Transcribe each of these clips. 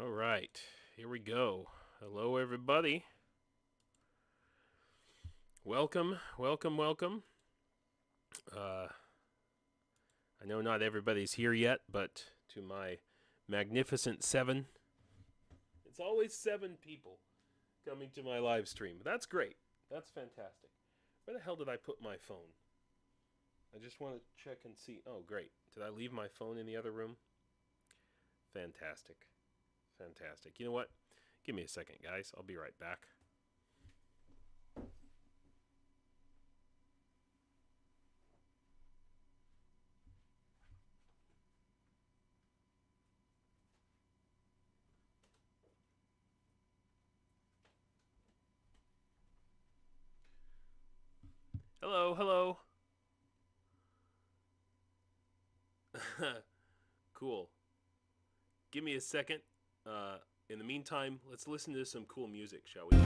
All right, here we go. Hello, everybody. Welcome, welcome, welcome. I know not everybody's here yet, but to my magnificent 7, it's always 7 people coming to my live stream. That's great. That's fantastic. Where the hell did I put my phone? I just want to check and see. Oh, great. Did I leave my phone in the other room? Fantastic. Fantastic. You know what? Give me a second, guys. I'll be right back. Hello, hello. Cool. Give me a second. In the meantime, let's listen to some cool music, shall we?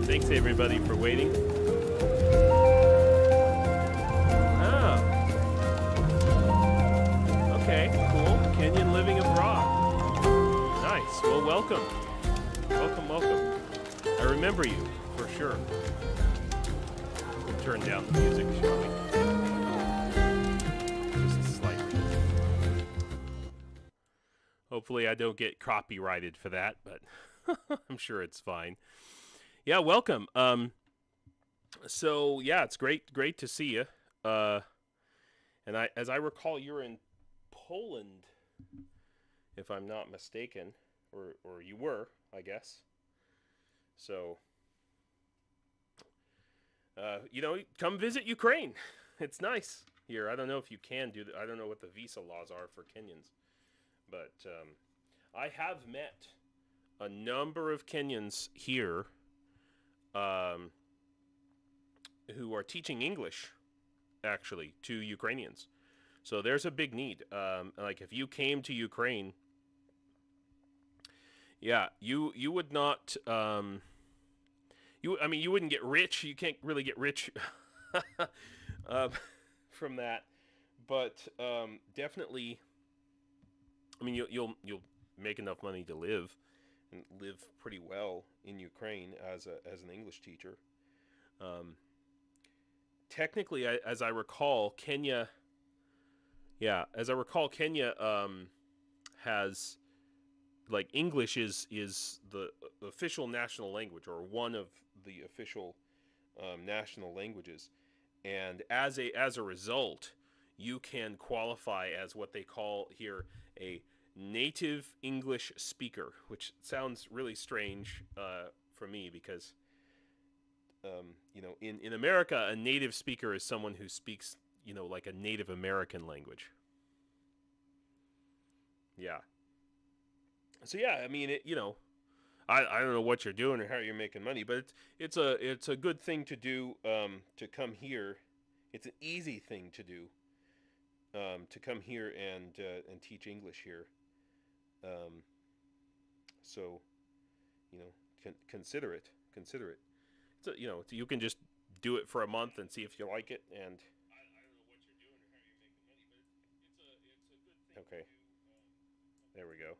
Thanks everybody for waiting. Oh. Okay, cool. Kenyan living abroad. Nice. Well, welcome. Welcome, welcome. I remember you, for sure. We'll turn down the music, shall we? Just slightly. Hopefully I don't get copyrighted for that, but I'm sure it's fine. Yeah, welcome. So yeah, it's great to see you. And as I recall, you're in Poland, if I'm not mistaken, or you were, I guess. So, come visit Ukraine. It's nice here. I don't know if you can do that. I don't know what the visa laws are for Kenyans, but I have met a number of Kenyans here. Who are teaching English, actually, to Ukrainians. So there's a big need. Like if you came to Ukraine, yeah, you would not. You wouldn't get rich. You can't really get rich from that, but definitely. I mean, you'll make enough money to live. And live pretty well in Ukraine as an English teacher. Technically, as I recall, Kenya has, like, English is the official national language, or one of the official national languages, and as a result, you can qualify as what they call here a native English speaker, which sounds really strange for me because, in America, a native speaker is someone who speaks, like a Native American language. Yeah. So yeah, I mean, I don't know what you're doing or how you're making money, but it's a good thing to do to come here. It's an easy thing to do to come here and teach English here. So, consider it. So, you can just do it for a month and see if you like it. And I don't know what you're doing or how you're making money, but it's a good thing. Okay. There we go.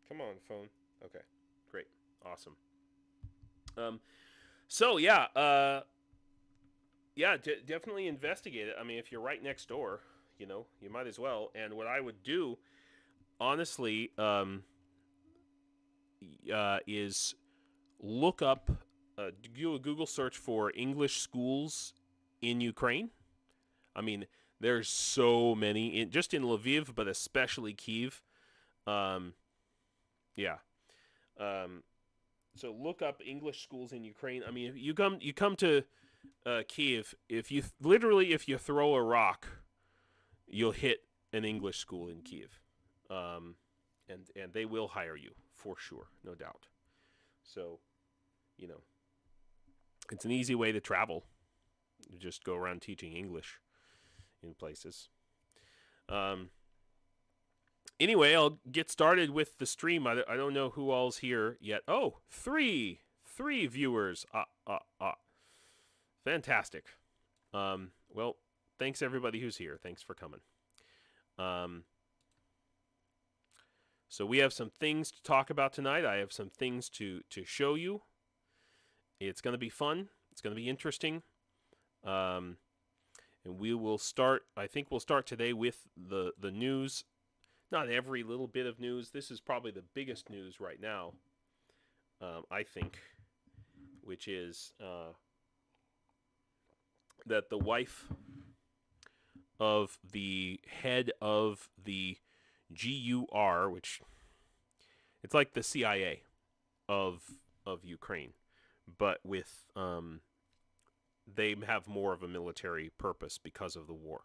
Come on, phone. Okay. Great. Awesome. So yeah, definitely investigate it. I mean, if you're right next door, you might as well. And what I would do, honestly, is look up, do a Google search for English schools in Ukraine. I mean, there's so many just in Lviv, but especially Kyiv. Um, yeah. Um, so look up English schools in Ukraine. I mean, if you come to Kyiv, if you throw a rock, you'll hit an English school in Kyiv, and they will hire you for sure, no doubt. So, you know, it's an easy way to travel. You just go around teaching English in places. Anyway, I'll get started with the stream. I don't know who all's here yet. Oh, three viewers. Fantastic. Well, thanks everybody who's here. Thanks for coming. So we have some things to talk about tonight. I have some things to show you. It's going to be fun. It's going to be interesting. And we will start, I think we'll start today with the news. Not every little bit of news. This is probably the biggest news right now, I think, which is that the wife of the head of the GUR, which it's like the CIA of Ukraine, but with they have more of a military purpose because of the war.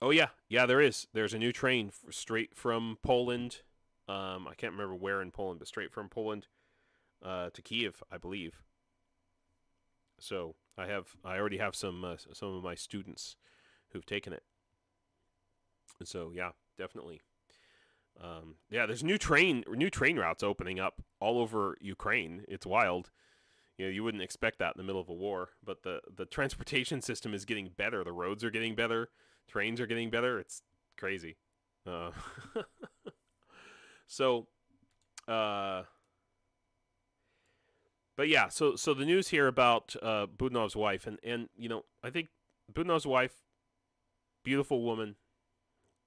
Oh yeah, there's a new train straight from Poland. I can't remember where in Poland, but straight from Poland to Kyiv, I believe. So I already have some of my students who've taken it. So yeah, definitely. There's new train routes opening up all over Ukraine. It's wild. You wouldn't expect that in the middle of a war, but the transportation system is getting better. The roads are getting better. Trains are getting better. It's crazy. So, but yeah, so the news here about Budanov's wife, and I think Budanov's wife, beautiful woman,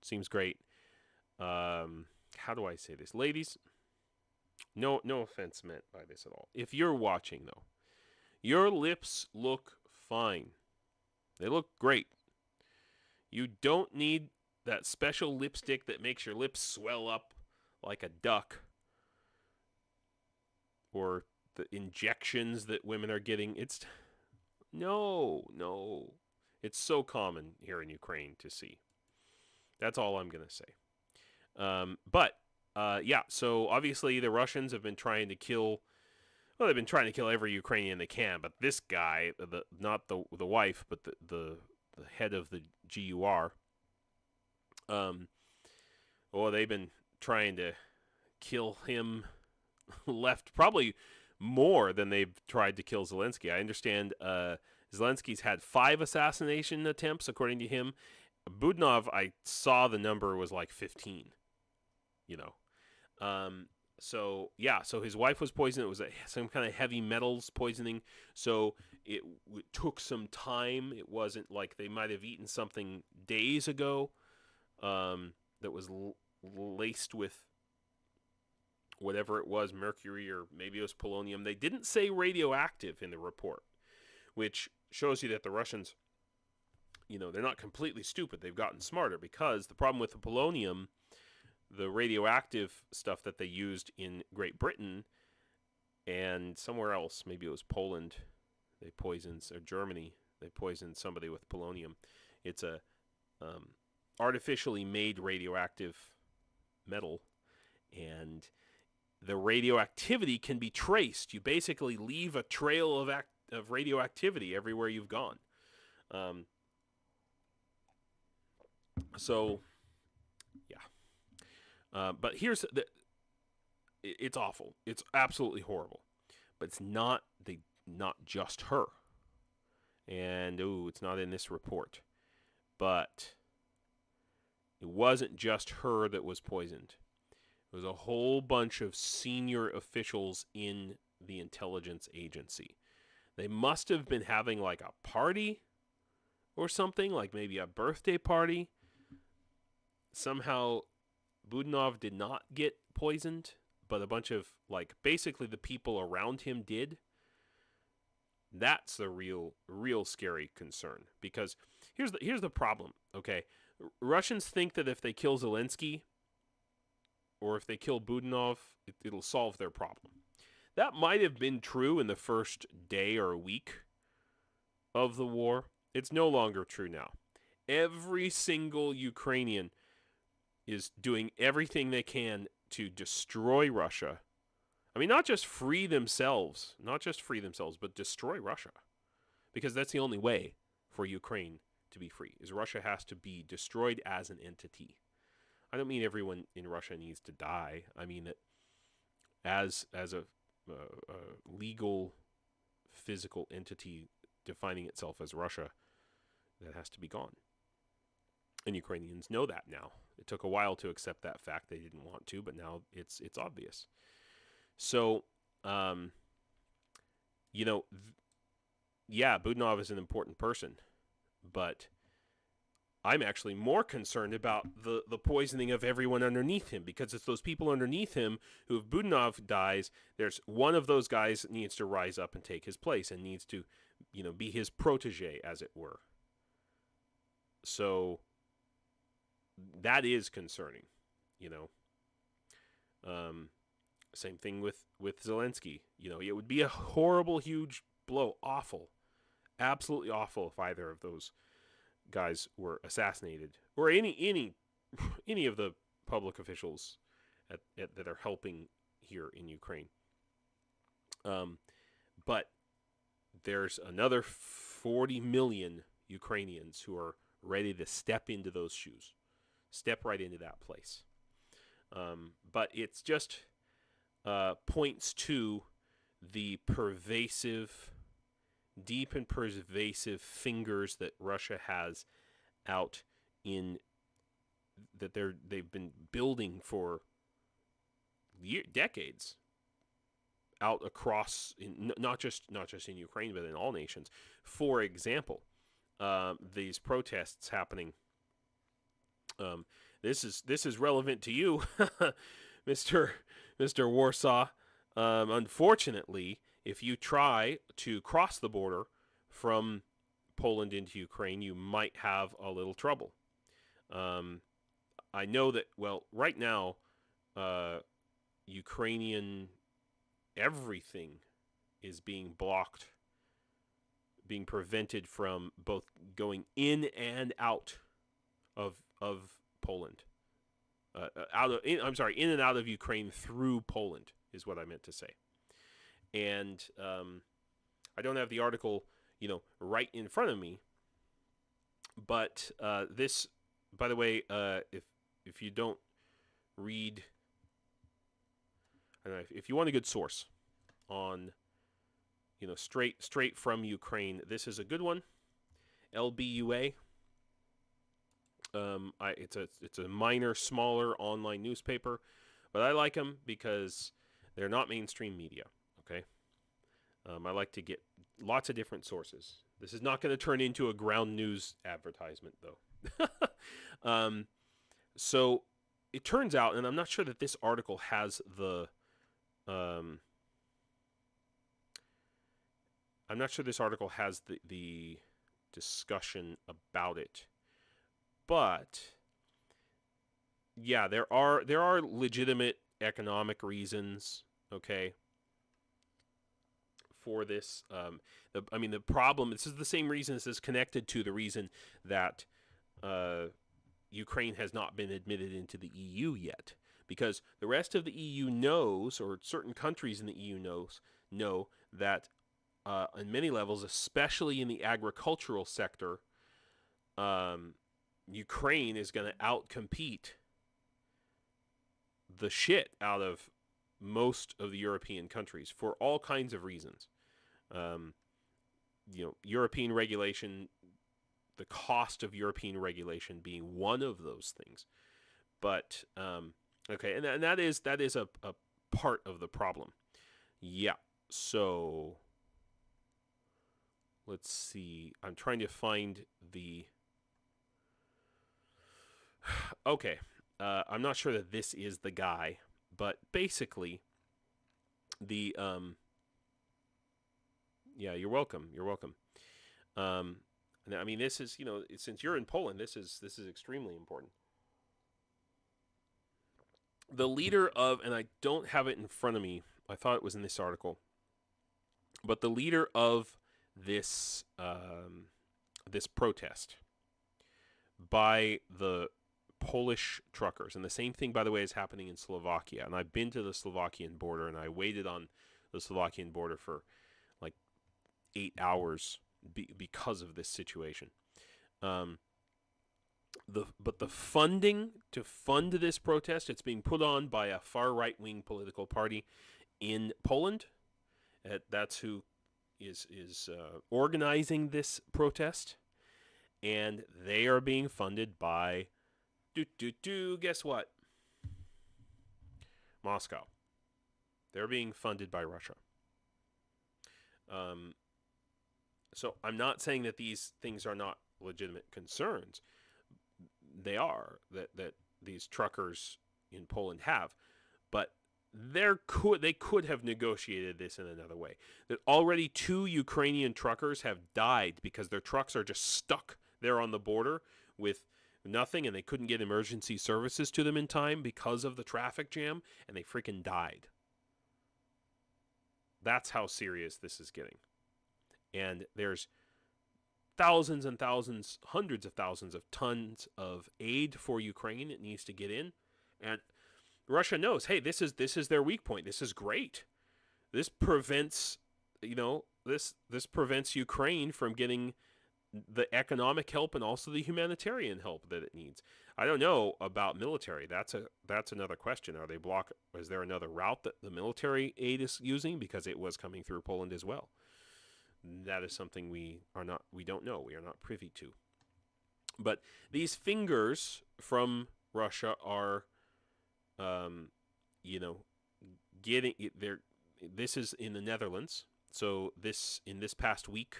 seems great. How do I say this, ladies? No offense meant by this at all. If you're watching though, your lips look fine. They look great. You don't need that special lipstick that makes your lips swell up like a duck, or the injections that women are getting. No. It's so common here in Ukraine to see. That's all I'm going to say. So obviously the Russians have been trying to kill, they've been trying to kill every Ukrainian they can, but this guy, not the wife, but the head of the GUR, they've been trying to kill him left, probably more than they've tried to kill Zelensky. I understand Zelensky's had 5 assassination attempts, according to him. Budanov, I saw the number was like 15, So his wife was poisoned. It was some kind of heavy metals poisoning. So it took some time. It wasn't like they might have eaten something days ago that was laced with whatever it was, mercury, or maybe it was polonium. They didn't say radioactive in the report, which shows you that the Russians, they're not completely stupid. They've gotten smarter, because the problem with the polonium, the radioactive stuff that they used in Great Britain and somewhere else, maybe it was Poland, they poisoned, or Germany, they poisoned somebody with polonium. It's a artificially made radioactive metal, and the radioactivity can be traced. You basically leave a trail of radioactivity everywhere you've gone. But here's it's awful. It's absolutely horrible. But it's not just her. And it's not in this report. But it wasn't just her that was poisoned. It was a whole bunch of senior officials in the intelligence agency. They must have been having like a party or something, like maybe a birthday party. Somehow Budanov did not get poisoned, but a bunch of, like, basically the people around him did. That's the real scary concern, because here's the problem, okay? Russians think that if they kill Zelensky or if they kill Budanov, it'll solve their problem. That might have been true in the first day or week of the war. It's no longer true now. Every single Ukrainian is doing everything they can to destroy Russia. I mean, not just free themselves, but destroy Russia. Because that's the only way for Ukraine to be free, is Russia has to be destroyed as an entity. I don't mean everyone in Russia needs to die. I mean that as a legal, physical entity defining itself as Russia, that has to be gone. And Ukrainians know that now. It took a while to accept that fact. They didn't want to, but now it's obvious. So, yeah, Budanov is an important person, but I'm actually more concerned about the poisoning of everyone underneath him, because it's those people underneath him who, if Budanov dies, there's one of those guys that needs to rise up and take his place and needs to, be his protege, as it were. So that is concerning, Same thing with Zelensky. It would be a horrible, huge blow. Awful. Absolutely awful if either of those guys were assassinated, or any of the public officials that are helping here in Ukraine. But there's another 40 million Ukrainians who are ready to step into those shoes, step right into that place. But it's just points to the deep and pervasive fingers that Russia has out in that they've been building for decades out across, not just in Ukraine, but in all nations. For example, these protests happening. This is relevant to you, Mr. Warsaw. Unfortunately, if you try to cross the border from Poland into Ukraine, you might have a little trouble. I know that, right now, Ukrainian everything is being blocked, being prevented from both going in and out of Poland. In and out of Ukraine through Poland is what I meant to say. And I don't have the article, right in front of me. But this, by the way, if you don't read, I don't know, if you want a good source on, straight from Ukraine, this is a good one. LBUA. It's a minor, smaller online newspaper, but I like them because they're not mainstream media. Okay. I like to get lots of different sources. This is not going to turn into a ground news advertisement, though. So it turns out, and I'm not sure that this article has the, the discussion about it, but yeah, there are legitimate economic reasons, okay, for this. The problem, this is the same reason, this is connected to the reason that Ukraine has not been admitted into the EU yet, because the rest of the EU knows, or certain countries in the EU know that on many levels, especially in the agricultural sector, Ukraine is going to outcompete the shit out of most of the European countries for all kinds of reasons. European regulation, the cost of European regulation being one of those things. But okay, and that is a part of the problem. Yeah. So let's see. I'm trying to find the... Okay. I'm not sure that this is the guy, but basically the... Yeah, you're welcome. You're welcome. I mean, this is, since you're in Poland, this is extremely important. The leader of, and I don't have it in front of me, I thought it was in this article, but the leader of this this protest by the Polish truckers, and the same thing, by the way, is happening in Slovakia. And I've been to the Slovakian border, and I waited on the Slovakian border for like 8 hours because of this situation. But the funding to fund this protest, it's being put on by a far right-wing political party in Poland. That's who is organizing this protest, and they are being funded by guess what? Moscow. They're being funded by Russia. So I'm not saying that these things are not legitimate concerns. They are, that these truckers in Poland have, but they could have negotiated this in another way. That already 2 Ukrainian truckers have died because their trucks are just stuck there on the border with nothing, and they couldn't get emergency services to them in time because of the traffic jam, and they freaking died. That's how serious this is getting. And there's thousands and thousands, hundreds of thousands of tons of aid for Ukraine that needs to get in. And Russia knows, hey, this is their weak point. This is great. This prevents, this prevents Ukraine from getting the economic help and also the humanitarian help that it needs. I don't know about military. That's another question. Is there another route that the military aid is using, because it was coming through Poland as well? That is something we don't know. We are not privy to. But these fingers from Russia are, getting there. This is in the Netherlands. So in this past week,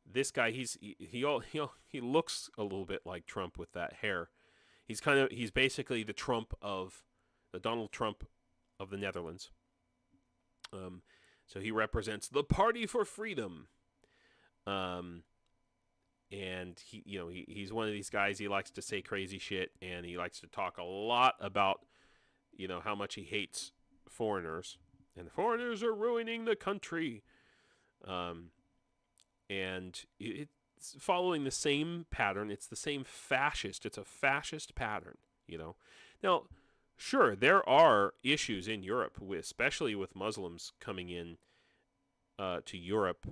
this guy, he looks a little bit like Trump with that hair. He's basically the Donald Trump of the Netherlands. So he represents the Party for Freedom. And he's one of these guys, he likes to say crazy shit, and he likes to talk a lot about, how much he hates foreigners. And foreigners are ruining the country. And it's following the same pattern. It's the same it's a fascist pattern, Now, sure, there are issues in Europe, especially with Muslims coming in to Europe.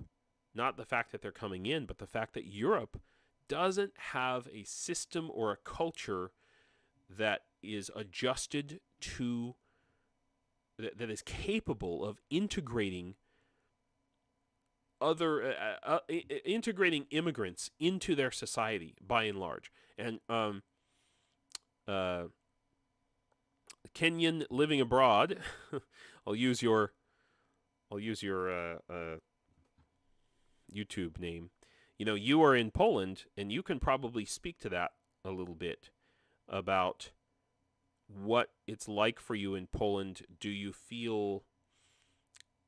Not the fact that they're coming in, but the fact that Europe doesn't have a system or a culture that is adjusted to, that is capable of integrating integrating immigrants into their society by and large. And Kenyan living abroad, I'll use your YouTube name. You are in Poland, and you can probably speak to that a little bit about what it's like for you in Poland. Do you feel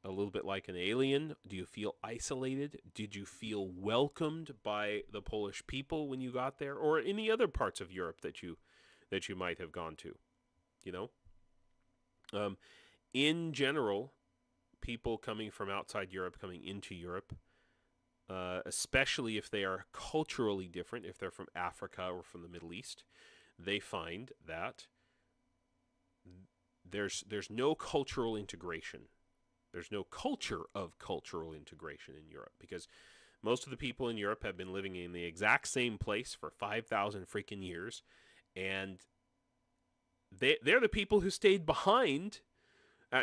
a little bit like an alien? Do you feel isolated? Did you feel welcomed by the Polish people when you got there, or any other parts of Europe that you might have gone to? In general, people coming from outside Europe, coming into Europe, especially if they are culturally different, if they're from Africa or from the Middle East, they find that there's no cultural integration. There's no culture of cultural integration in Europe, because most of the people in Europe have been living in the exact same place for 5,000 freaking years, and they're the people who stayed behind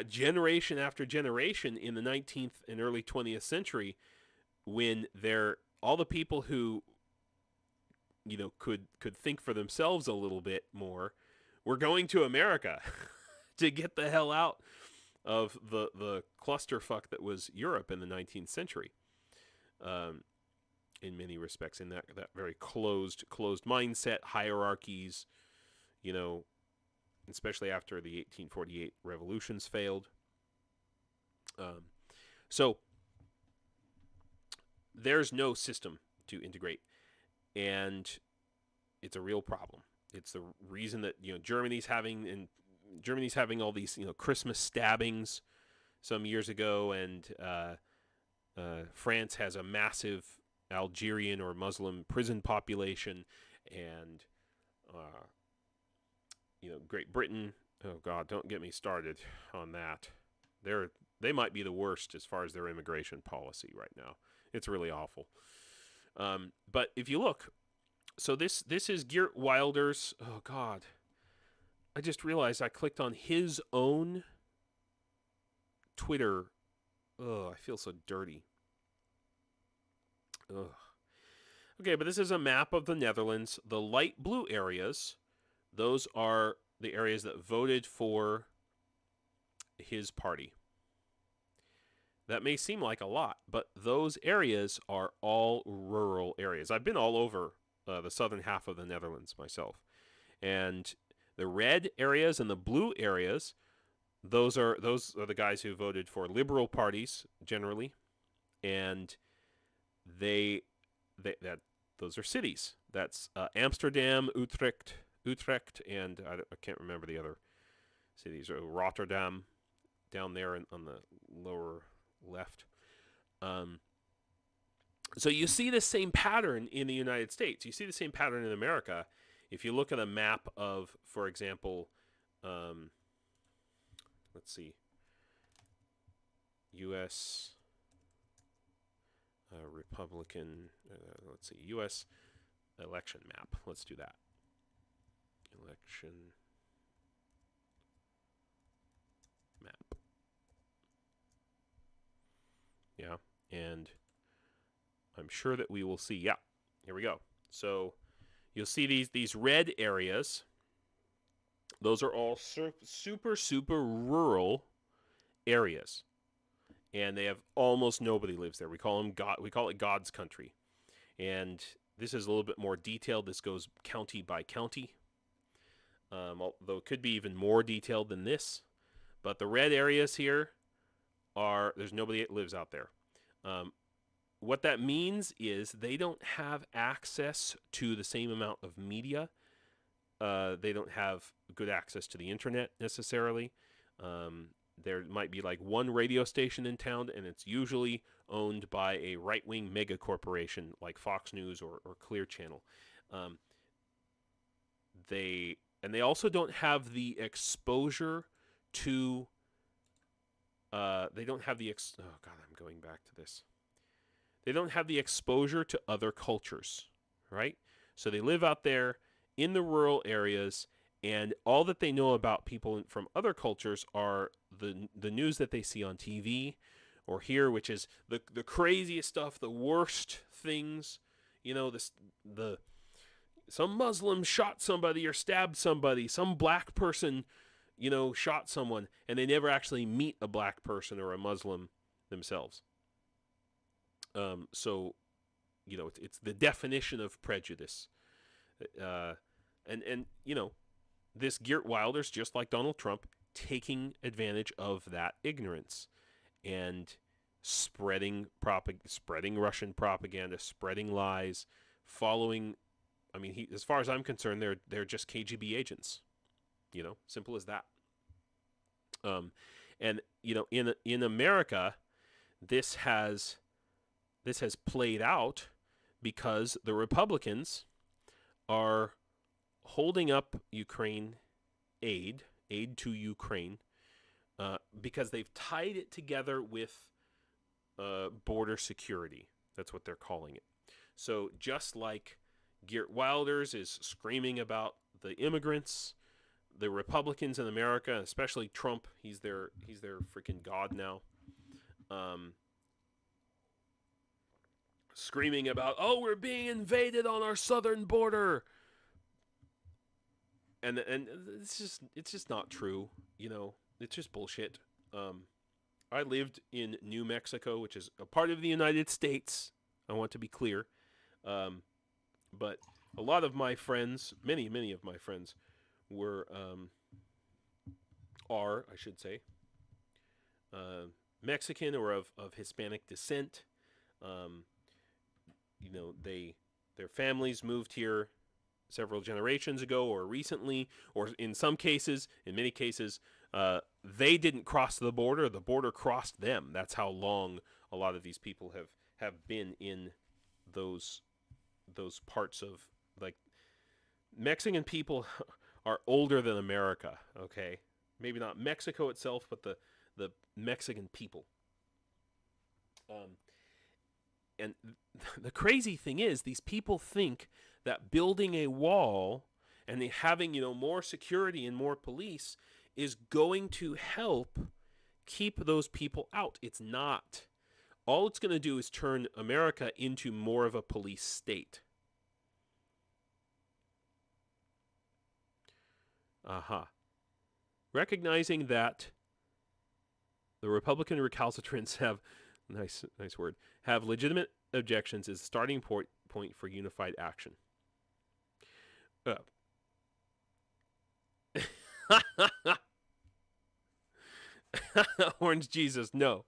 generation after generation in the 19th and early 20th century, when all the people who could think for themselves a little bit more were going to America to get the hell out of the clusterfuck that was Europe in the 19th century. In many respects, in that very closed mindset, hierarchies, especially after the 1848 revolutions failed. So there's no system to integrate, and it's a real problem. It's the reason that Germany's having all these Christmas stabbings some years ago, and France has a massive Algerian or Muslim prison population, and Great Britain. Oh God, don't get me started on that. They might be the worst as far as their immigration policy right now. It's really awful. But if you look, so this is Geert Wilders. Oh God, I just realized I clicked on his own Twitter. Oh, I feel so dirty. Ugh. Okay, but this is a map of the Netherlands. The light blue areas, those are the areas that voted for his party. That may seem like a lot, but those areas are all rural areas. I've been all over the southern half of the Netherlands myself. And the red areas and the blue areas, those are the guys who voted for liberal parties generally, and those are cities. That's Amsterdam, Utrecht, and I can't remember the other cities. Rotterdam, down there on the lower left. So you see the same pattern in the United States. You see the same pattern in America. If you look at a map of, for example, let's see, U.S. Republican, let's see, U.S. election map. Let's do that. Election map. Yeah, and I'm sure that we will see. Yeah, here we go. So you'll see these red areas. Those are all super rural areas, and they have almost nobody lives there. We call it God's country, and this is a little bit more detailed. This goes county by county, although it could be even more detailed than this. But the red areas here there's nobody that lives out there. What that means is they don't have access to the same amount of media. They don't have good access to the internet necessarily. There might be like one radio station in town, and it's usually owned by a right-wing mega corporation like Fox News or Clear Channel. They also don't have the exposure to. They don't have the oh God, I'm going back to this. They don't have the exposure to other cultures, right? So they live out there in the rural areas, and all that they know about people from other cultures are the news that they see on TV or hear, which is the craziest stuff, the worst things. Some Muslim shot somebody or stabbed somebody. Some black person, shot someone, and they never actually meet a black person or a Muslim themselves. So, it's the definition of prejudice. And this Geert Wilders, just like Donald Trump, taking advantage of that ignorance and spreading Russian propaganda, spreading lies, following. I mean, as far as I'm concerned, they're just KGB agents. Simple as that. And in America, this has played out because the Republicans are holding up Ukraine aid to Ukraine because they've tied it together with border security. That's what they're calling it. So just like Geert Wilders is screaming about the immigrants, the Republicans in America, especially Trump, he's their freaking god now. Screaming about, we're being invaded on our southern border. And it's just not true, It's just bullshit. I lived in New Mexico, which is a part of the United States. I want to be clear. But a lot of my friends, many of my friends, were, I should say, Mexican or of Hispanic descent. Their families moved here several generations ago or recently, or in many cases, they didn't cross the border crossed them. That's how long a lot of these people have been in those parts of, like, Mexican people are older than America, okay? Maybe not Mexico itself, but the Mexican people. And the crazy thing is, these people think that building a wall and having, more security and more police is going to help keep those people out. It's not. All it's going to do is turn America into more of a police state. Recognizing that the Republican recalcitrants have, nice word, have legitimate objections is the starting point for unified action. Orange Jesus, no.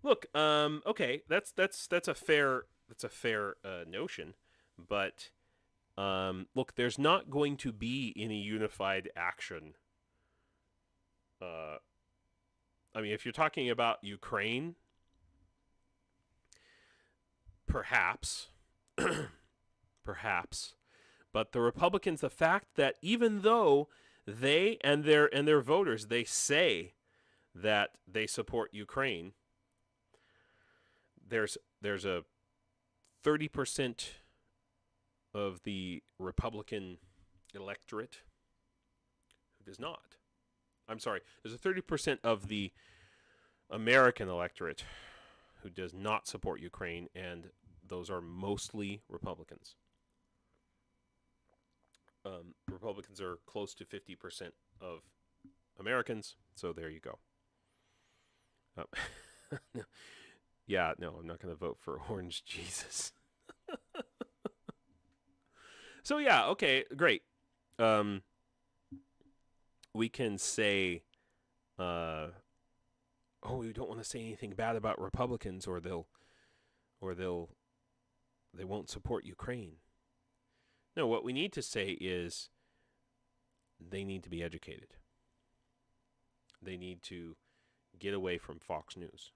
Look, okay, that's a fair notion, but look, there's not going to be any unified action. I mean, if you're talking about Ukraine, perhaps, but the Republicans, the fact that even though they and their voters, they say that they support Ukraine, there's a 30% of the Republican electorate who does not. I'm sorry, there's a 30% of the American electorate who does not support Ukraine, and those are mostly Republicans. Republicans are close to 50% of Americans, so there you go. Yeah, no, I'm not going to vote for Orange Jesus. So yeah, okay, great. We can say, we don't want to say anything bad about Republicans, or they won't support Ukraine. No, what we need to say is they need to be educated. They need to get away from Fox News,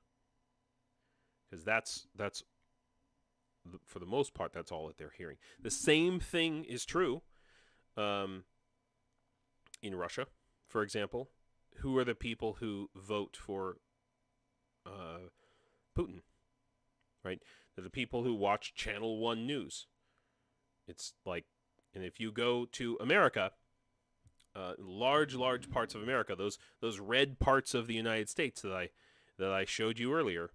because that's for the most part, that's all that they're hearing. The same thing is true in Russia, for example. Who are the people who vote for Putin, right? They're the people who watch Channel 1 News. It's like, and if you go to America, large parts of America, those red parts of the United States that I showed you earlier,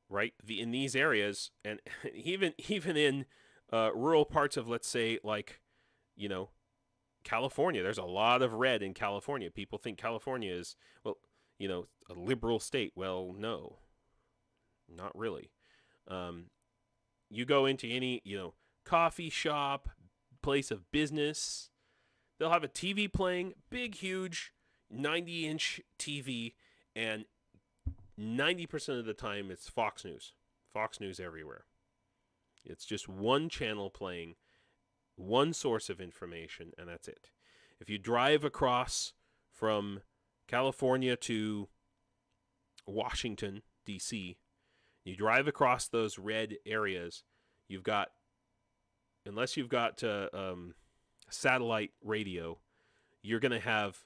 right? In these areas, and even in rural parts of, let's say, like, California, there's a lot of red in California. People think California is, well, a liberal state. Well, no, not really. You go into any, coffee shop, place of business, they'll have a TV playing, big, huge 90-inch TV, and 90% of the time it's Fox News. Fox News everywhere. It's just one channel playing, one source of information, and that's it. If you drive across from California to Washington, D.C., you drive across those red areas, unless you've got satellite radio, you're going to have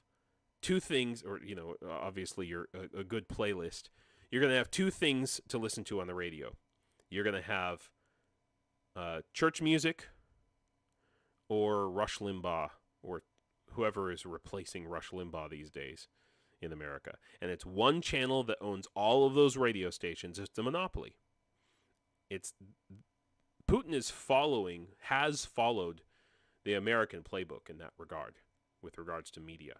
two things, or, obviously you're a good playlist. You're going to have two things to listen to on the radio. You're going to have church music or Rush Limbaugh, or whoever is replacing Rush Limbaugh these days in America. And it's one channel that owns all of those radio stations. It's a monopoly. Putin has followed the American playbook in that regard, with regards to media.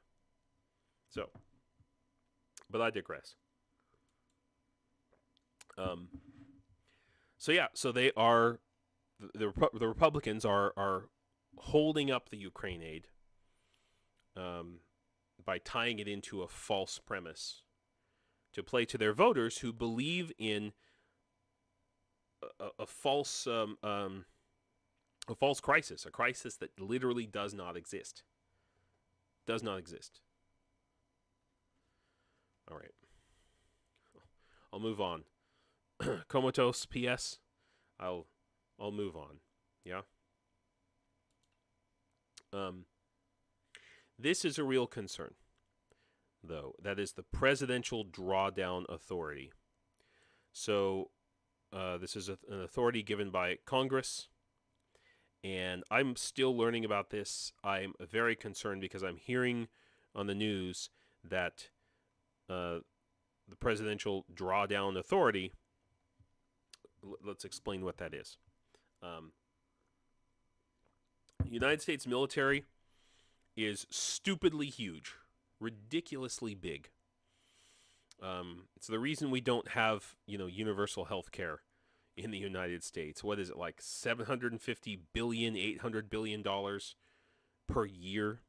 So, but I digress. So they are, the Republicans are holding up the Ukraine aid by tying it into a false premise to play to their voters who believe in a false crisis, a crisis that literally does not exist. Does not exist. All right. I'll move on. Comatose PS. I'll move on. Yeah. This is a real concern, though. That is the Presidential Drawdown Authority. So this is an authority given by Congress, and I'm still learning about this. I'm very concerned because I'm hearing on the news that the Presidential Drawdown Authority, let's explain what that is. United States military is stupidly huge, ridiculously big. It's the reason we don't have, universal health care in the United States. What is it, like $750 billion, $800 billion per year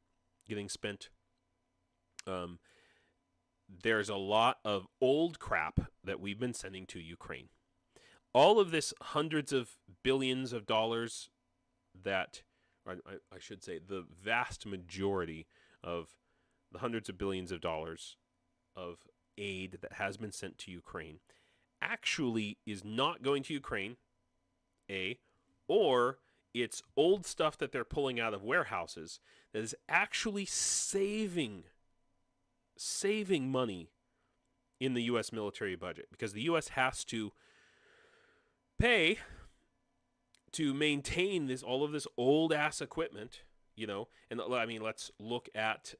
getting spent? There's a lot of old crap that we've been sending to Ukraine. All of this hundreds of billions of dollars that, or I should say, the vast majority of the hundreds of billions of dollars of aid that has been sent to Ukraine actually is not going to Ukraine, or it's old stuff that they're pulling out of warehouses that is actually saving money in the U.S. military budget, because the U.S. has to pay to maintain all of this old ass equipment, and I mean, let's look at,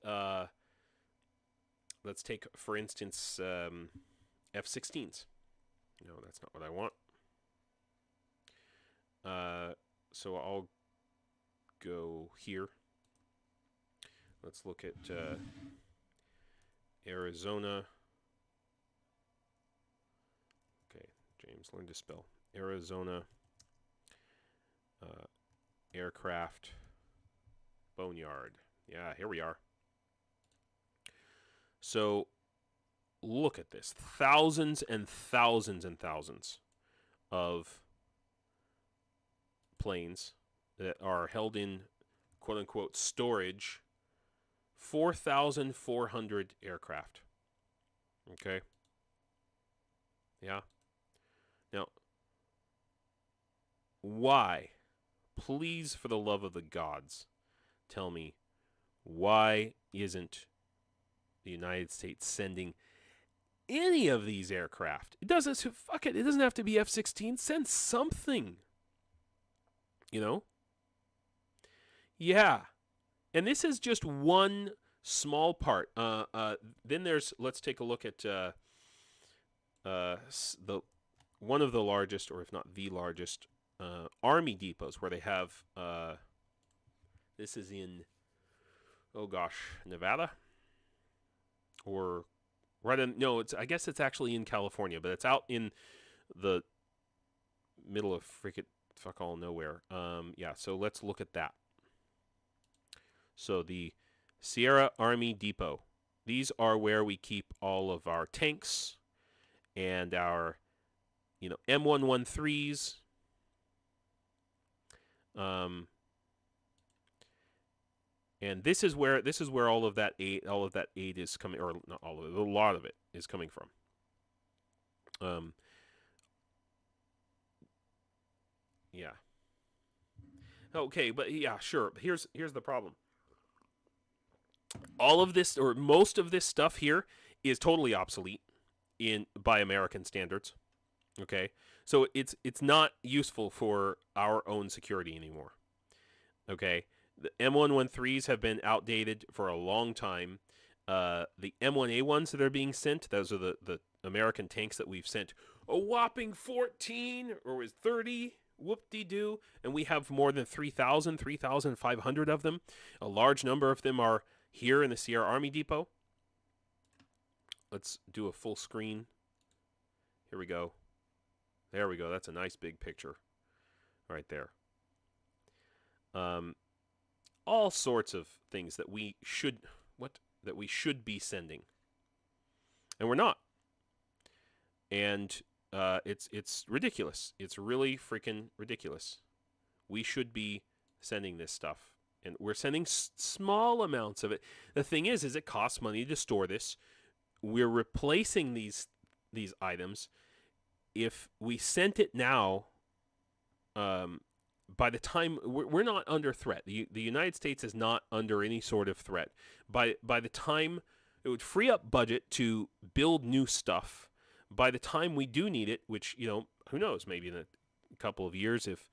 let's take, for instance, F-16s. No, that's not what I want. So I'll go here. Let's look at Arizona. Okay, James, learn to spell. Arizona aircraft boneyard. Yeah, here we are. So look at this. Thousands and thousands and thousands of planes that are held in quote-unquote storage. 4,400 aircraft. Okay? Yeah? Now, why? Please, for the love of the gods, tell me, why isn't the United States sending any of these aircraft? It doesn't, fuck it, it doesn't have to be F-16. Send something. Yeah. And this is just one small part. Then there's, let's take a look at one of the largest, or if not the largest, army depots where they have, this is in, Nevada? Or right in, no, I guess it's actually in California, but it's out in the middle of fuck all nowhere. Yeah, so let's look at that. So the Sierra Army Depot. These are where we keep all of our tanks and our, M113s. And this is where all of that aid is coming, or not all of it, a lot of it is coming from. Yeah. Okay, but yeah, sure. Here's the problem. All of this, or most of this stuff here, is totally obsolete by American standards. Okay, so it's not useful for our own security anymore. Okay, the M113s have been outdated for a long time. The M1A1s that are being sent, those are the American tanks that we've sent a whopping 14 or 30. Whoop-de-doo, and we have more than 3,500 of them. A large number of them are here in the Sierra Army Depot. Let's do a full screen. Here we go. There we go. That's a nice big picture right there. All sorts of things that we should be sending, and we're not. And it's ridiculous. It's really freaking ridiculous. We should be sending this stuff, and we're sending small amounts of it. The thing is it costs money to store this. We're replacing these items. If we sent it now, by the time we're not under threat, the United States is not under any sort of threat. By the time it would free up budget to build new stuff. By the time we do need it, which who knows, maybe in a couple of years, if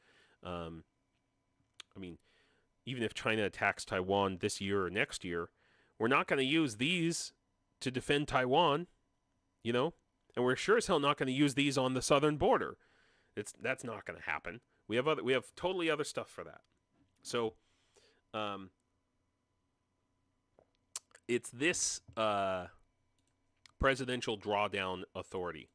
even if China attacks Taiwan this year or next year, we're not going to use these to defend Taiwan, and we're sure as hell not going to use these on the southern border. That's not going to happen. We have totally other stuff for that. So, it's this presidential drawdown authority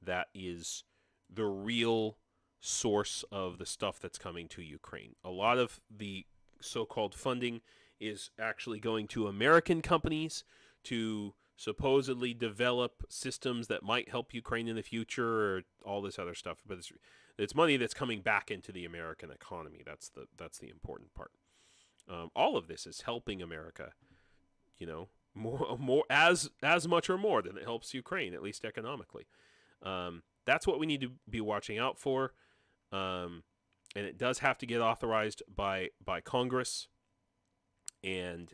that is the real source of the stuff that's coming to Ukraine. A lot of the so-called funding is actually going to American companies to supposedly develop systems that might help Ukraine in the future, or all this other stuff. But it's money that's coming back into the American economy. That's the important part. All of this is helping America, more as much or more than it helps Ukraine, at least economically. That's what we need to be watching out for. And it does have to get authorized by Congress. And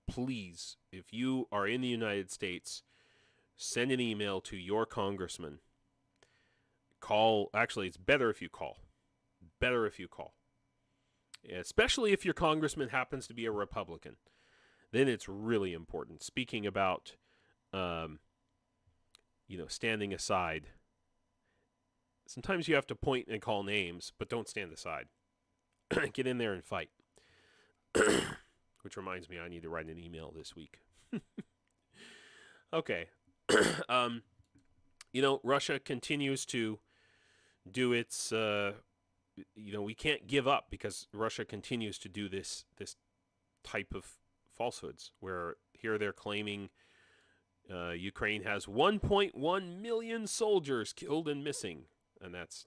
please, if you are in the United States, send an email to your congressman. Actually, it's better if you call. Especially if your congressman happens to be a Republican. Then it's really important. Speaking about, standing aside. Sometimes you have to point and call names, but don't stand aside. Get in there and fight. Which reminds me, I need to write an email this week. Okay. Russia continues to do its, we can't give up because Russia continues to do this type of falsehoods where here they're claiming Ukraine has 1.1 million soldiers killed and missing. And that's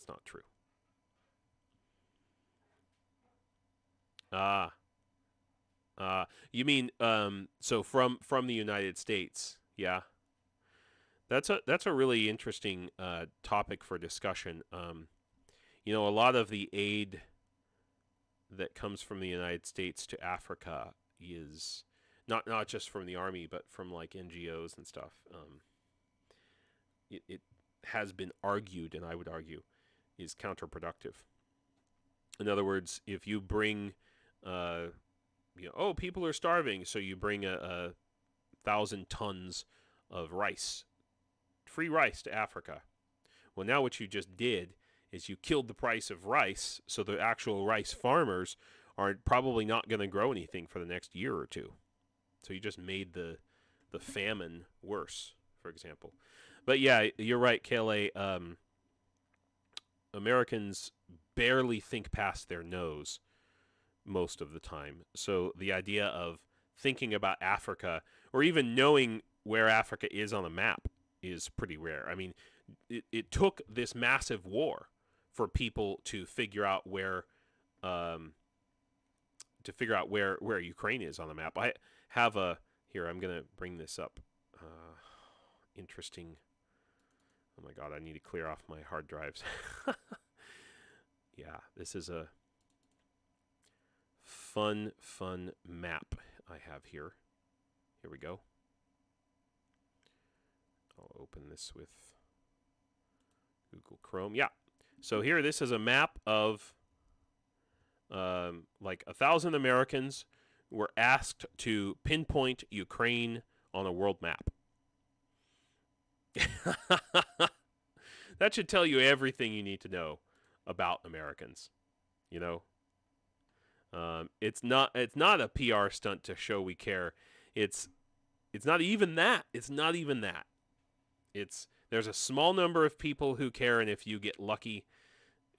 not true. You mean so from the United States? Yeah. That's a really interesting topic for discussion. A lot of the aid that comes from the United States to Africa is not just from the army, but from like NGOs and stuff. It has been argued, and I would argue, is counterproductive. In other words, if you bring, people are starving, so you bring 1,000 tons of rice, free rice to Africa. Well, now what you just did is you killed the price of rice, so the actual rice farmers are probably not going to grow anything for the next year or two. So you just made the famine worse, for example. But yeah, you're right, KLA. Americans barely think past their nose most of the time. So the idea of thinking about Africa, or even knowing where Africa is on a map, is pretty rare. I mean, it took this massive war for people to figure out where Ukraine is on the map. I have here. I'm gonna bring this up. Interesting. Oh my God, I need to clear off my hard drives. Yeah, this is a fun map I have here. Here we go. I'll open this with Google Chrome. Yeah. So here, this is a map of like 1,000 Americans were asked to pinpoint Ukraine on a world map. That should tell you everything you need to know about Americans, It's not a PR stunt to show we care. It's not even that. It's not even that. There's a small number of people who care, and if you get lucky,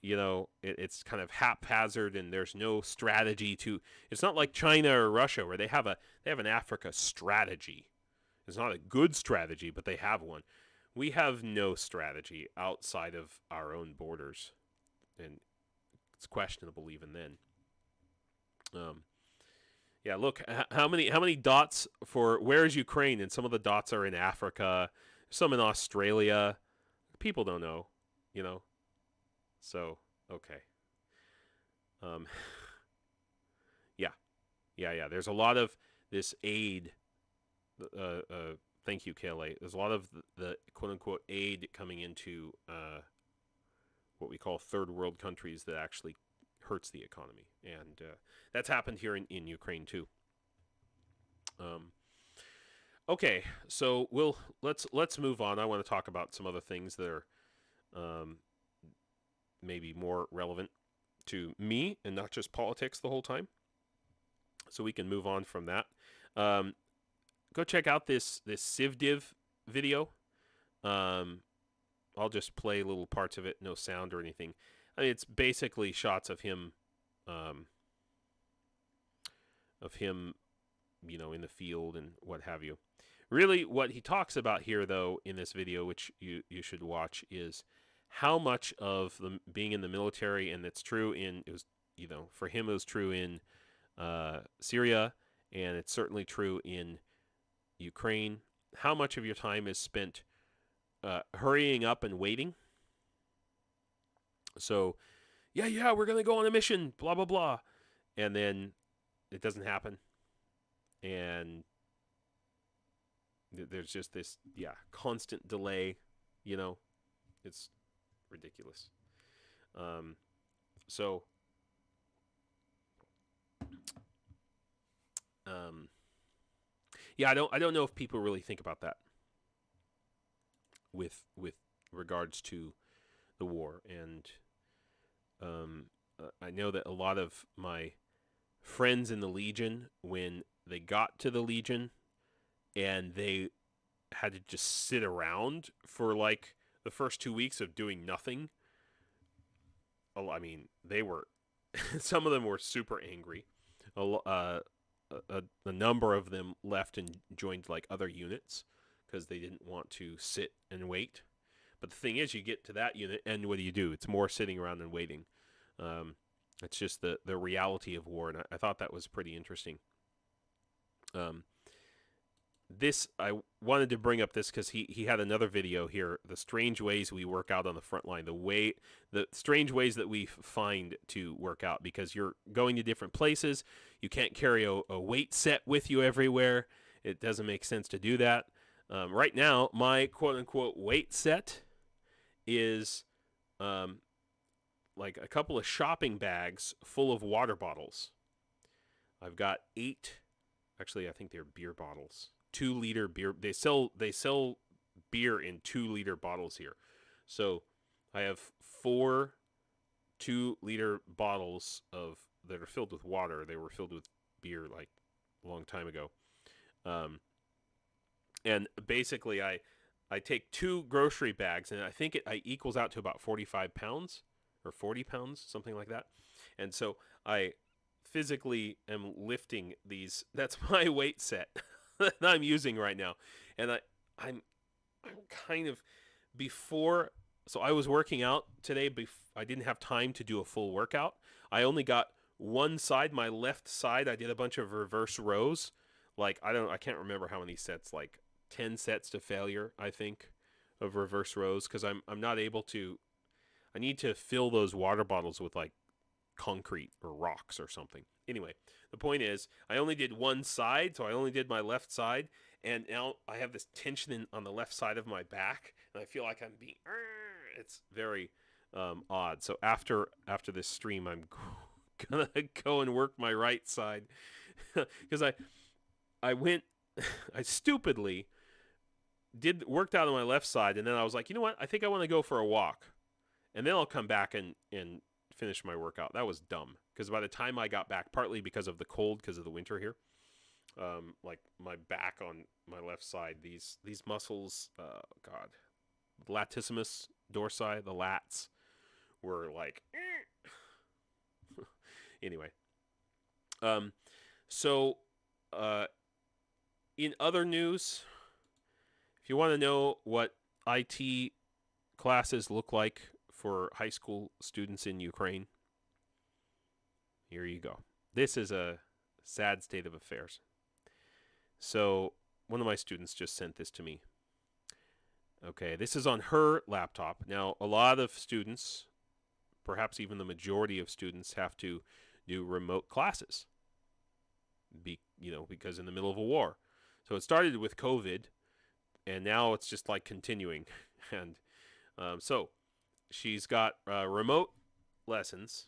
it's kind of haphazard, and there's no strategy to. It's not like China or Russia where they have an Africa strategy. It's not a good strategy, but they have one. We have no strategy outside of our own borders, and it's questionable even then. Yeah, look, how many dots for where is Ukraine, and some of the dots are in Africa, some in Australia. People don't know, So, okay. Yeah. There's a lot of this aid. Thank you, KLA. There's a lot of the quote-unquote aid coming into what we call third world countries that actually hurts the economy, and that's happened here in Ukraine too. Okay, so let's move on. I want to talk about some other things that are maybe more relevant to me and not just politics the whole time. So we can move on from that. Go check out this Civdiv video. I'll just play little parts of it, no sound or anything. I mean, it's basically shots of him, in the field and what have you. Really, what he talks about here, though, in this video, which you should watch, is how much of being in the military, and it's true for him it was true in Syria, and it's certainly true in Ukraine. How much of your time is spent hurrying up and waiting? So, yeah, we're gonna go on a mission, blah blah blah, and then it doesn't happen, and there's just this constant delay. It's ridiculous. I don't know if people really think about that with regards to the war, and I know that a lot of my friends in the Legion, when they got to the Legion and they had to just sit around for like the first 2 weeks of doing nothing. I mean, they were some of them were super angry. A number of them left and joined like other units because they didn't want to sit and wait. But the thing is, you get to that unit, and what do? It's more sitting around and waiting. It's just the reality of war, and I thought that was pretty interesting. I wanted to bring up this because he had another video here, the strange ways we work out on the front line, the strange ways that we find to work out, because you're going to different places. You can't carry a weight set with you everywhere. It doesn't make sense to do that. Right now, my quote-unquote weight set is like a couple of shopping bags full of water bottles. I've got 8, actually I think they're beer bottles. 2-liter beer. They sell beer in 2-liter bottles here. So I have 4 2-liter bottles that are filled with water. They were filled with beer like a long time ago. And basically I take 2 grocery bags, and I think it equals out to about 45 pounds or 40 pounds, something like that. And so I physically am lifting these. That's my weight set that I'm using right now. And I'm kind of before. So I was working out today. I didn't have time to do a full workout. I only got one side, my left side. I did a bunch of reverse rows. Like I can't remember how many sets. Like 10 sets to failure, I think, of reverse rows, because I'm not able to. I need to fill those water bottles with like concrete or rocks or something. Anyway, the point is, I only did one side, so I only did my left side, and now I have this tension on the left side of my back, and I feel like I'm being. It's very odd. So after this stream, I'm gonna go and work my right side, because I stupidly worked out on my left side, and then I was like, you know what? I think I want to go for a walk, and then I'll come back and finish my workout. That was dumb, because by the time I got back, partly because of the cold, because of the winter here, like my back on my left side, these muscles, God, latissimus dorsi, the lats, were like, anyway. So, in other news, if you want to know what IT classes look like for high school students in Ukraine, here you go. This is a sad state of affairs. So one of my students just sent this to me. Okay, this is on her laptop. Now, a lot of students, perhaps even the majority of students, have to do remote classes, because in the middle of a war. So it started with COVID, and now it's just like continuing. And so she's got remote lessons.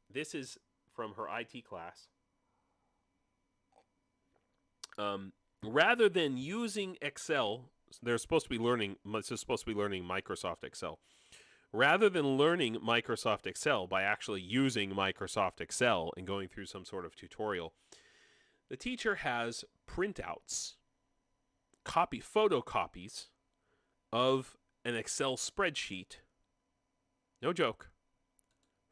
This is from her IT class. Rather than using Excel, they're supposed to be learning. This is supposed to be learning Microsoft Excel. Rather than learning Microsoft Excel by actually using Microsoft Excel and going through some sort of tutorial, the teacher has printouts, photocopies of an Excel spreadsheet. No joke.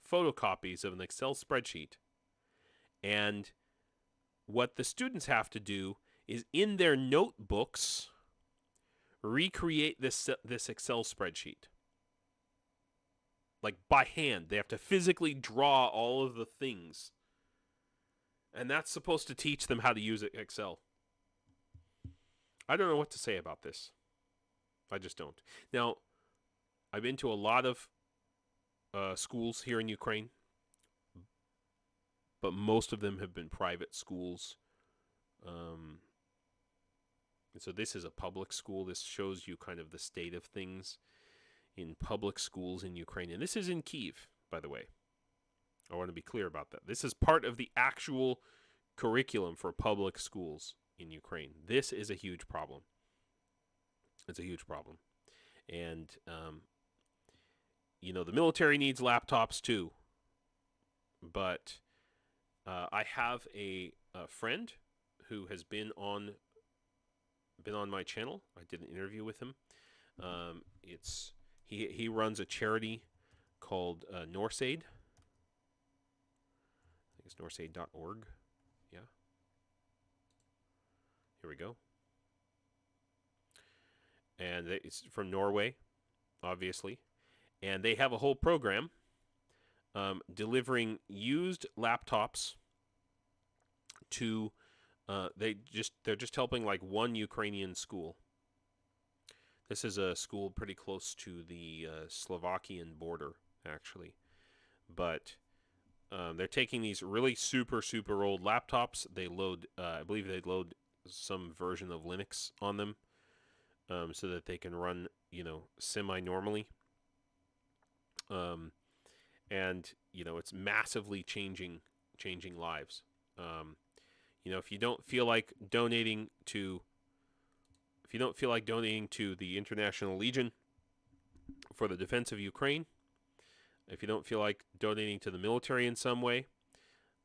Photocopies of an Excel spreadsheet. And what the students have to do is, in their notebooks, recreate this Excel spreadsheet. Like by hand. They have to physically draw all of the things. And that's supposed to teach them how to use Excel. I don't know what to say about this. I just don't. Now, I've been to a lot of schools here in Ukraine, but most of them have been private schools. And so this is a public school. This shows you kind of the state of things in public schools in Ukraine. And this is in Kyiv, by the way. I want to be clear about that. This is part of the actual curriculum for public schools in Ukraine. This is a huge problem. It's a huge problem. And, the military needs laptops too. But I have a friend who has been on my channel. I did an interview with him. He runs a charity called NorthAid. I think it's northaid.org. Yeah. Here we go. And it's from Norway, obviously. And they have a whole program delivering used laptops to they're just helping like one Ukrainian school. This is a school pretty close to the Slovakian border, actually. But they're taking these really super, super old laptops. They load, I believe they load some version of Linux on them so that they can run, semi-normally. And, it's massively changing lives. If you don't feel like donating to the International Legion for the defense of Ukraine, if you don't feel like donating to the military in some way,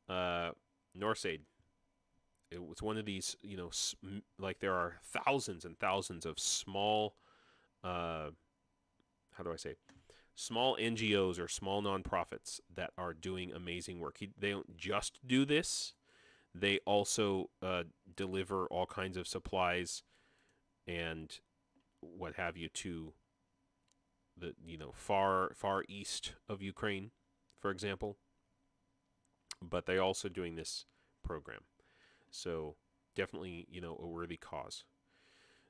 NorthAid. It's one of these, like there are thousands and thousands of small, small NGOs or small nonprofits that are doing amazing work. They don't just do this. They also deliver all kinds of supplies and what have you to the far east of Ukraine, for example. But they're also doing this program. So definitely, a worthy cause.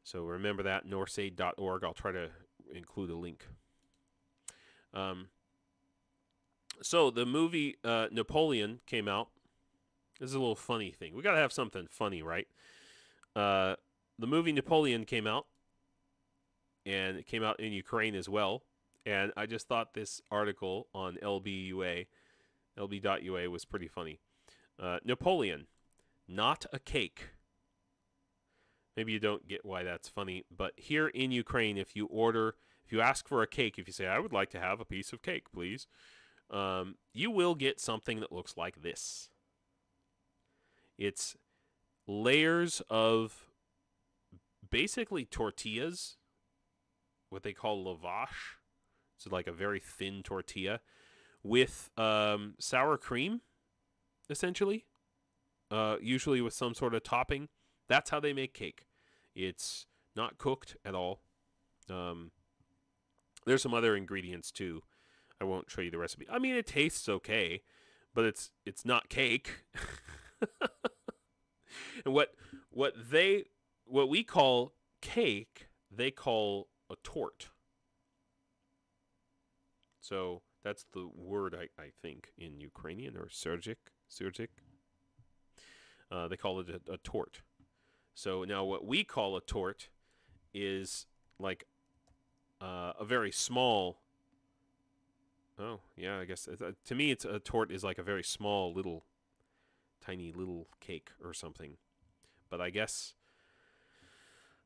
So remember that, northaid.org. I'll try to include a link. So the movie Napoleon came out. This is a little funny thing. We got to have something funny, right? The movie Napoleon came out, and it came out in Ukraine as well. And I just thought this article on lb.ua was pretty funny. Napoleon, not a cake. Maybe you don't get why that's funny, but here in Ukraine, if you ask for a cake, if you say, I would like to have a piece of cake, please, you will get something that looks like this. It's layers of basically tortillas, what they call lavash. So like a very thin tortilla with sour cream, essentially, usually with some sort of topping. That's how they make cake. It's not cooked at all. There's some other ingredients too. I won't show you the recipe. I mean, it tastes okay, but it's not cake. And what we call cake, they call a tort. So that's the word I think in Ukrainian, or surgic. They call it a tort. So now what we call a tort is like a very small. Oh yeah, I guess to me it's a tort is like a very small tiny little cake or something. But I guess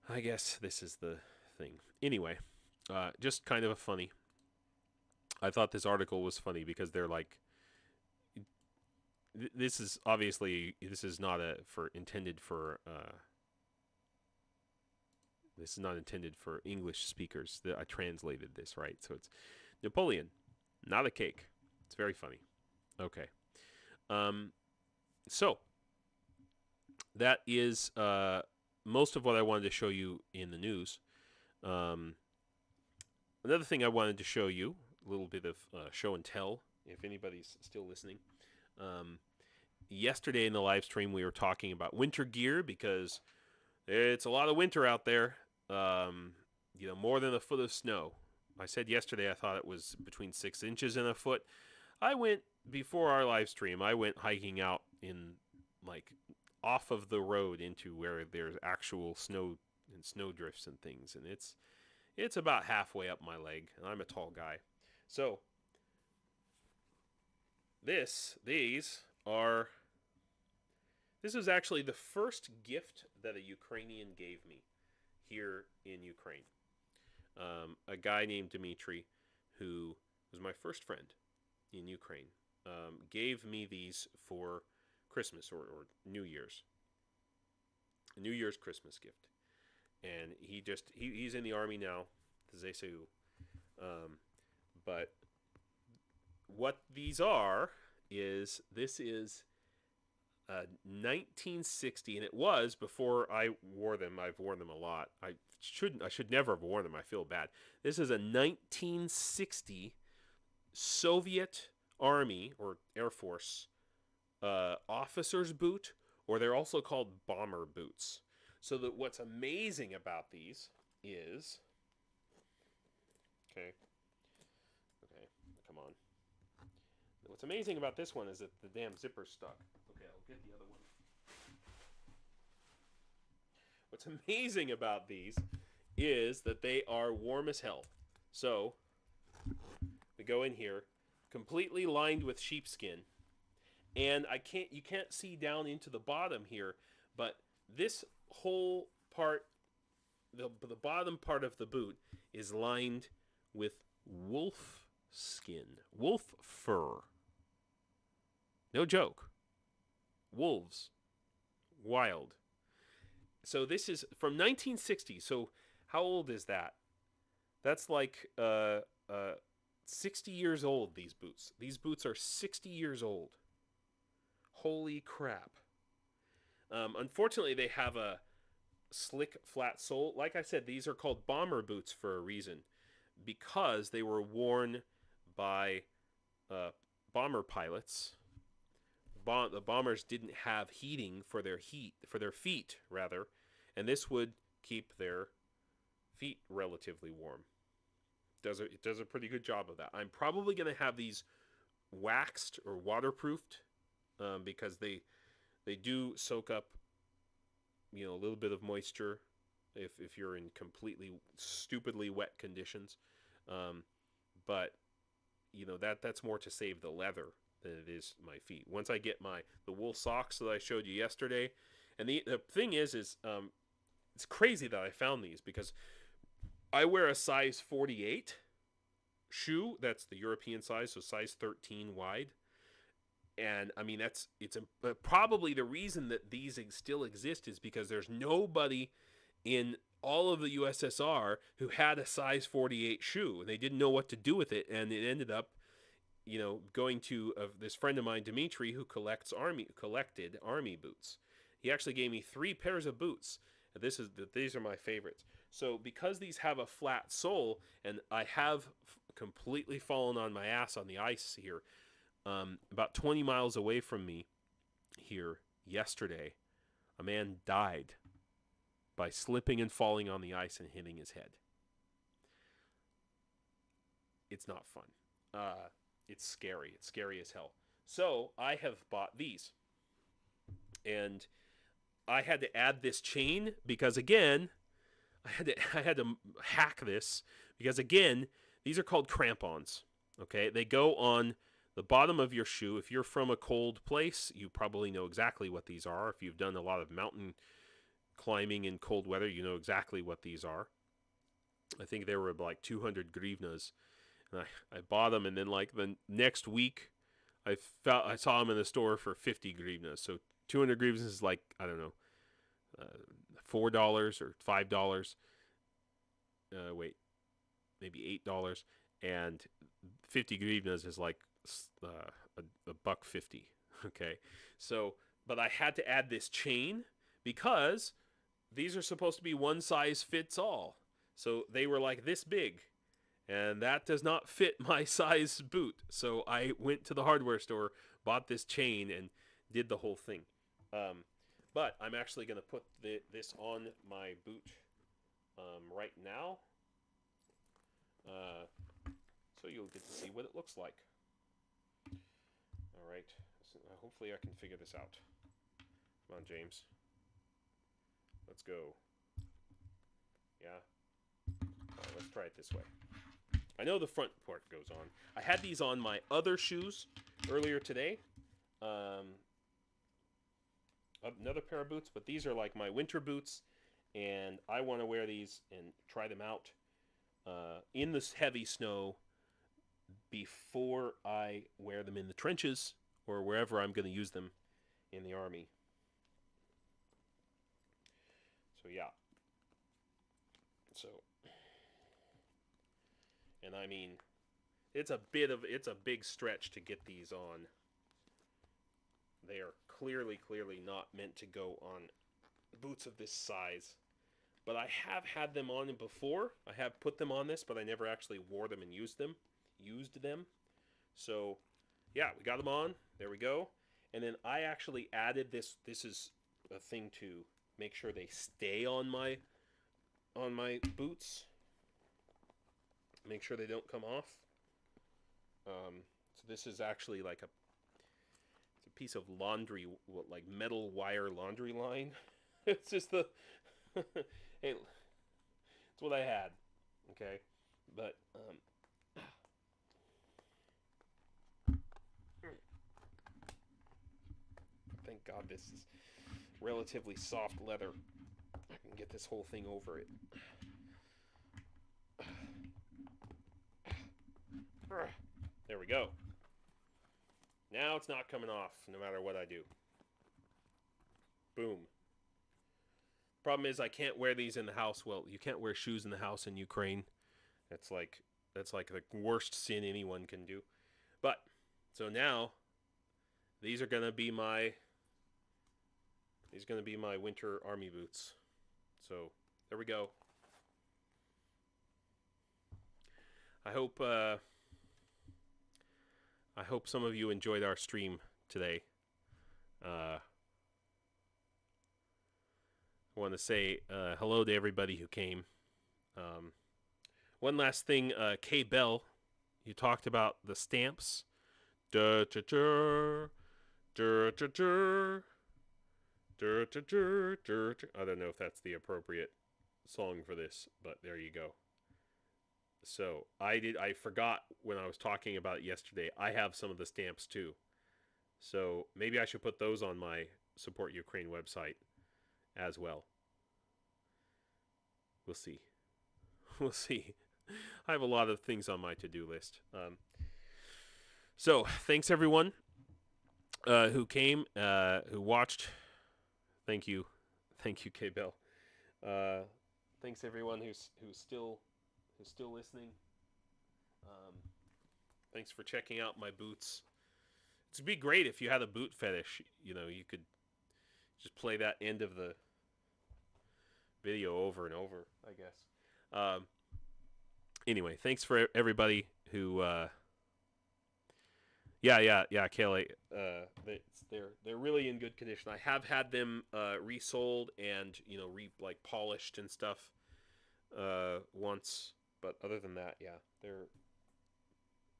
this is the thing. Anyway, just kind of a funny. I thought this article was funny because they're like, this is not intended for this is not intended for English speakers. I translated this, right? So it's Napoleon, not a cake. It's very funny. Okay. So that is most of what I wanted to show you in the news. Another thing I wanted to show you, a little bit of show and tell, if anybody's still listening. Yesterday in the live stream, we were talking about winter gear because it's a lot of winter out there. More than a foot of snow. I said yesterday I thought it was between 6 inches and a foot. Before our live stream, I went hiking out in, like, off of the road into where there's actual snow and snow drifts and things, and it's about halfway up my leg, and I'm a tall guy. So this is actually the first gift that a Ukrainian gave me here in Ukraine. A guy named Dmitry, who was my first friend in Ukraine, gave me these for Christmas or New Year's. A New Year's Christmas gift. And he's in the army now, the ZSU. But what these are this is 1960, and it was before I wore them. I've worn them a lot. I should never have worn them. I feel bad. This is a 1960 Soviet Army or Air Force officer's boot, or they're also called bomber boots. So that what's amazing about these is, okay, come on. What's amazing about this one is that the damn zipper's stuck. Okay, I'll get the other one. What's amazing about these is that they are warm as hell. So we go in here, completely lined with sheepskin, and you can't see down into the bottom here, but this whole part, the bottom part of the boot is lined with wolf skin, wolf fur. No joke. Wolves. Wild. So this is from 1960. So how old is that? That's like 60 years old, these boots. These boots are 60 years old. Holy crap. Unfortunately, they have a slick, flat sole. Like I said, these are called bomber boots for a reason. Because they were worn by bomber pilots. The bombers didn't have heating for their feet, and this would keep their feet relatively warm. It does a pretty good job of that. I'm probably going to have these waxed or waterproofed because they do soak up a little bit of moisture if you're in completely stupidly wet conditions. But that's more to save the leather than it is my feet. Once I get the wool socks that I showed you yesterday, and the thing is it's crazy that I found these because I wear a size 48 shoe. That's the European size, so size 13 wide. And I mean, probably the reason that these still exist is because there's nobody in all of the USSR who had a size 48 shoe, and they didn't know what to do with it. And it ended up, going to this friend of mine, Dimitri, who collected army boots. He actually gave me 3 pairs of boots. These are my favorites. So because these have a flat sole, and I have completely fallen on my ass on the ice here, about 20 miles away from me here yesterday, a man died by slipping and falling on the ice and hitting his head. It's not fun. It's scary. It's scary as hell. So I have bought these. And I had to add this chain because, again, I had to hack this because, again, these are called crampons. Okay? They go on the bottom of your shoe. If you're from a cold place, you probably know exactly what these are. If you've done a lot of mountain climbing in cold weather, you know exactly what these are. I think they were like 200 grivnas. And I bought them, and then like the next week, I saw them in the store for 50 grivnas. So 200 grivnas is like, I don't know, $4 or $5. Maybe $8. And 50 grivnas is like a buck 50. Okay, so but I had to add this chain because these are supposed to be one size fits all. So they were like this big, and that does not fit my size boot. So I went to the hardware store, bought this chain, and did the whole thing. But I'm actually going to put this on my boot right now. So you'll get to see what it looks like. All right. So hopefully I can figure this out. Come on, James. Let's go. Yeah. All right, let's try it this way. I know the front part goes on. I had these on my other shoes earlier today. Another pair of boots, but these are like my winter boots, and I want to wear these and try them out in this heavy snow before I wear them in the trenches or wherever I'm going to use them in the army. So yeah. So, and I mean, it's a big stretch to get these on. They are clearly not meant to go on boots of this size. But I have had them on before. I have put them on this, but I never actually wore them and used them. So, yeah, we got them on. There we go. And then I actually added this. This is a thing to make sure they stay on my boots. Make sure they don't come off. So this is actually like it's a piece of laundry, like metal wire laundry line. It's just the hey, it's what I had. Okay, but thank God this is relatively soft leather. I can get this whole thing over it. There we go. Now it's not coming off no matter what I do. Boom. Problem is I can't wear these in the house. Well, you can't wear shoes in the house in Ukraine. That's like the worst sin anyone can do. But so now these are gonna be my winter army boots. So there we go. I hope some of you enjoyed our stream today. I want to say hello to everybody who came. One last thing, K Bell, you talked about the stamps. I don't know if that's the appropriate song for this, but there you go. So I forgot when I was talking about it yesterday. I have some of the stamps too. So maybe I should put those on my Support Ukraine website as well. We'll see. We'll see. I have a lot of things on my to-do list. So thanks everyone who came, who watched. Thank you, K-Bell. Thanks everyone who's still listening. Thanks for checking out my boots. It'd be great if you had a boot fetish. You know, you could just play that end of the video over and over, I guess. Anyway, thanks for everybody who. Yeah, Kayla. They're really in good condition. I have had them resold and polished and stuff once, but other than that, yeah, they're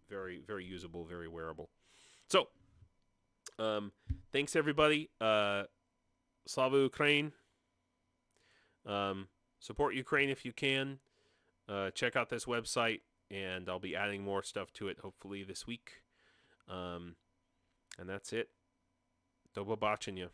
very, very usable, very wearable. So, thanks everybody. Slava Ukraine. Support Ukraine if you can. Check out this website, and I'll be adding more stuff to it hopefully this week. And that's it. Do побачення.